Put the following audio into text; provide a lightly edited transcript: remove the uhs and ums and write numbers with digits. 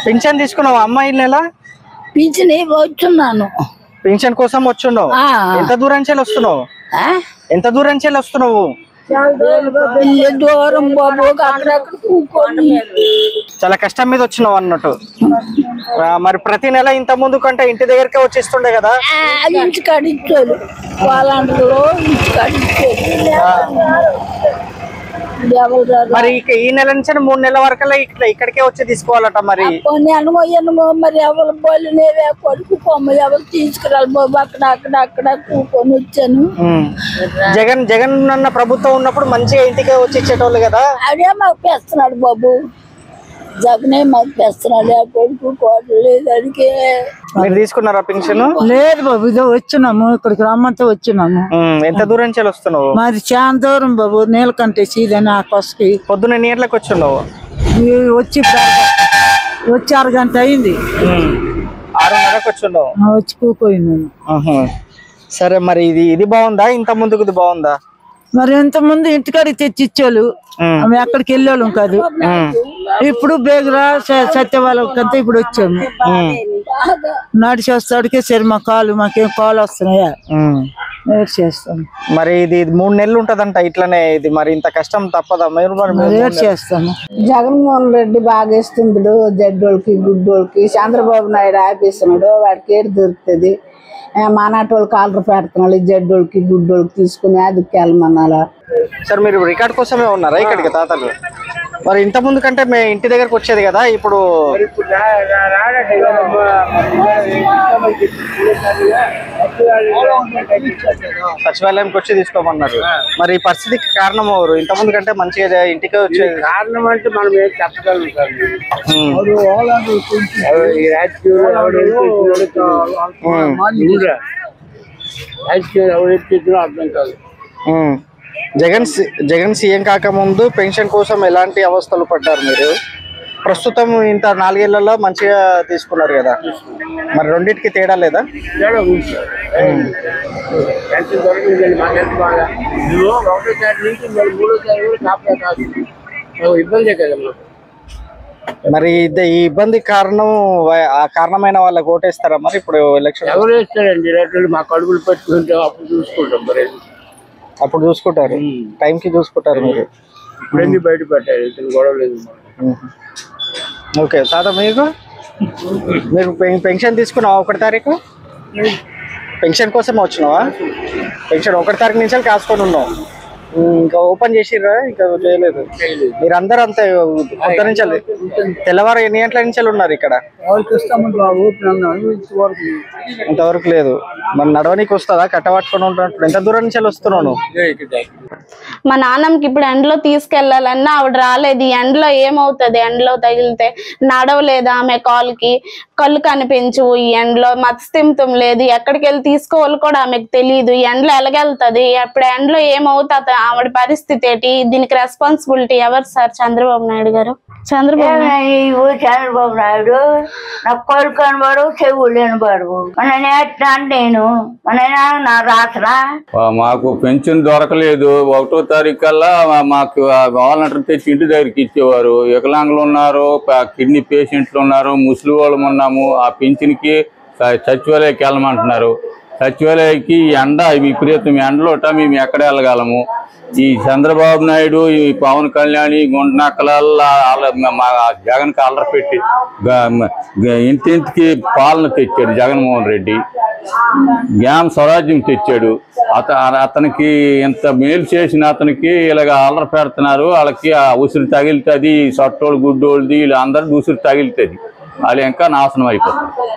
Pension తీసుకున్నావు అమ్మ ఈ నెల? పింఛన్ వచ్చున్నాను. పింఛన్ కోసం వచ్చున్నావు? ఎంత దూరం నుంచి వస్తున్నావు? ఎంత దూరం నుంచి వస్తున్నావు? దూరం బాబు, అక్కడక్కడ కూకొని చాలా కష్టం మీద వచ్చినావు అన్నట్టు. మరి ప్రతి నెల ఇంత ముందు కంటే ఇంటి దగ్గరకే వచ్చేస్తుండే కదా? ఇంటి కాడిచ్చారు వాళ్ళంట్లో, ఇంటి కాడిచ్చారు. మరి ఈ నెల నుంచి 3 నెలల వరకు ఇక్కడికే వచ్చి తీసుకోవాలట. మరి మరి ఎవరు బోలేవే కొడుకు కొమ్మ ఎవరు తీసుకురాలి బాబు, అక్కడ కూకొని వచ్చాను. జగన్ అన్న ప్రభుత్వం ఉన్నప్పుడు మంచిగా ఇంటికే వచ్చి ఇచ్చేటోళ్ళు కదా. అదే మాకు పెస్తున్నాడు బాబు, జగనే మాకు పెస్తున్నాడు. ఆ కొడుకు కోటలు లేదు. అడిగే మీరు తీసుకున్నారా పింఛను? లేదు బాబు, ఇదో వచ్చినాము, ఇక్కడికి రమ్మంతా వచ్చినాము. ఎంత దూరం నుంచి వస్తున్నావు? మరి చాలా దూరం బాబు, నీళ్ళకంటే సీదని ఆ కొసకి. పొద్దున్న ఎన్ని గంటలకు వచ్చిన్నావు? వచ్చి 6 గంట అయింది. 6:30కు వచ్చిన్నావు? వచ్చి కూపోయింది. సరే, మరి ఇది బాగుందా? ఇంత ముందుకు ఇది బాగుందా? మరి ఇంత ముందు ఇంటికాడికి తెచ్చి ఇచ్చేవాళ్ళు, ఆమె అక్కడికి వెళ్ళేవాళ్ళం కాదు. ఇప్పుడు బేగురా సత్యవాళ్ళకంతా ఇప్పుడు వచ్చాము. నడిచి వస్తాడికే సరే మా మాకేం కాలు వస్తున్నాయా చేస్తాం. మరి ఇది 3 నెలలు ఉంటదంట ఇట్లనే. ఇది మరి ఇంత కష్టం తప్పదా? మీరు చేస్తాము. జగన్మోహన్ రెడ్డి బాగా ఇస్తుంటాడు జడ్డోళ్ళకి గుడ్డోళ్ళకి. చంద్రబాబు నాయుడు ఆపేస్తున్నాడు, వాడికి ఏడు దొరుకుతుంది. మానాటోళ్ళకి ఆర్డర్ పెడుతున్నాడు, జడ్డోళ్ళకి గుడ్డోళ్ళకి తీసుకుని అదికి వెళ్ళమన్నాలా. సార్, మీరు రికార్డ్ కోసమే ఉన్నారా ఇక్కడికి తాతలు? మరి ఇంత ముందు కంటే మేము ఇంటి దగ్గరకు వచ్చేది కదా, ఇప్పుడు సచివాలయంకి వచ్చి తీసుకోమన్నారు. మరి ఈ పరిస్థితికి కారణం ఎవరు? ఇంత ముందు కంటే మంచిగా ఇంటికే వచ్చేది. కారణం అంటే మనం ఏం చెప్పగలం సార్. అర్థం కాదు. జగన్ సీఎం కాకముందు పెన్షన్ కోసం ఎలాంటి అవస్థలు పడ్డారు మీరు? ప్రస్తుతం ఇంత 4 ఏళ్లలో మంచిగా తీసుకున్నారు కదా, మరి రెండింటికి తేడా లేదా? ఇబ్బంది కదా. మరి ఈ ఇబ్బంది కారణమైన వాళ్ళకి ఓటేస్తారా? మరి ఇప్పుడు ఎలక్షన్ ఎవరు వేస్తారండి? మా కడుపులు పట్టుకుంటే అప్పుడు చూసుకుంటాం. మరి అప్పుడు చూసుకుంటారు, టైంకి చూసుకుంటారు. మీరు ఇప్పుడు బయట పెట్టారు, గొడవ లేదు. ఓకే తాత, మీరు పెన్షన్ తీసుకున్నావా? 1వ తారీఖు పెన్షన్ కోసమే వచ్చినావా? పెన్షన్ 1వ తారీఖు నుంచి కాసుకొని ఉన్నావు. ఇంకా ఓపెన్ చేసిర్రా? ఇంకా చేయలేదు. మీరు అందరూ అంతే కొత్త నుంచి తెల్లవారు ఎన్ని గంటల నుంచి ఉన్నారు ఇక్కడ? ఇంతవరకు లేదు. మరి నడవనికి వస్తుందా? కట్టబట్టుకొని ఉంటున్నప్పుడు ఎంత దూరం నుంచి వస్తున్నాను? మా నాన్నకి ఇప్పుడు ఎండలో తీసుకెళ్లాలన్నా ఆవిడ రాలేదు. ఈ ఎండలో ఏమవుతుంది? ఎండలో తగిలితే నడవలేదు. ఆమె కళ్ళు కనిపించవు. ఈ ఎండలో మత్స్తిమితం లేదు. ఎక్కడికి వెళ్ళి తీసుకోవాలి కూడా ఆమెకు తెలియదు. ఈ ఎండలో ఎలాగెళ్తుంది? అప్పుడు ఎండలో ఏమవుతుంది? ఆవిడ పరిస్థితి ఏంటి? దీనికి రెస్పాన్సిబిలిటీ ఎవరు సార్? చంద్రబాబు నాయుడు గారు. చంద్రబాబు నాయుడు నాకు కొడుకు కనబడు, చెవులు వినబడు. నేను రాసరా మాకు పెన్షన్ దొరకలేదు. 1వ తారీఖు కల్లా మాకు వాలంటీర్ తెచ్చి ఇంటి దగ్గరికి ఇచ్చేవారు. వికలాంగులు ఉన్నారు, కిడ్నీ పేషెంట్లు ఉన్నారు, ముసలి వాళ్ళం ఉన్నాము. ఆ పెన్షన్కి సచివాలయకి వెళ్ళమంటున్నారు. సచివాలయకి ఎండ విపరీతం ఎండలోట మేము ఎక్కడ వెళ్ళగలము? ఈ చంద్రబాబు నాయుడు, ఈ పవన్ కళ్యాణ్, గుంటనక్కలల్లా మా జగన్కి అల్లరి పెట్టి ఇంటింటికి పాలన తెచ్చాడు జగన్మోహన్ రెడ్డి. గ్రామ స్వరాజ్యం తెచ్చాడు. అతనికి ఇంత మేలు చేసిన అతనికి ఇలాగ అల్లరి పెడుతున్నారు. వాళ్ళకి ఆ ఉసిరి తగిలితుంది, సొట్టోళ్ళు గుడ్డోళ్ళది వీళ్ళు అందరికి ఉసిరి తగిలితుంది. వాళ్ళు ఇంకా నాశనం అయిపోతుంది.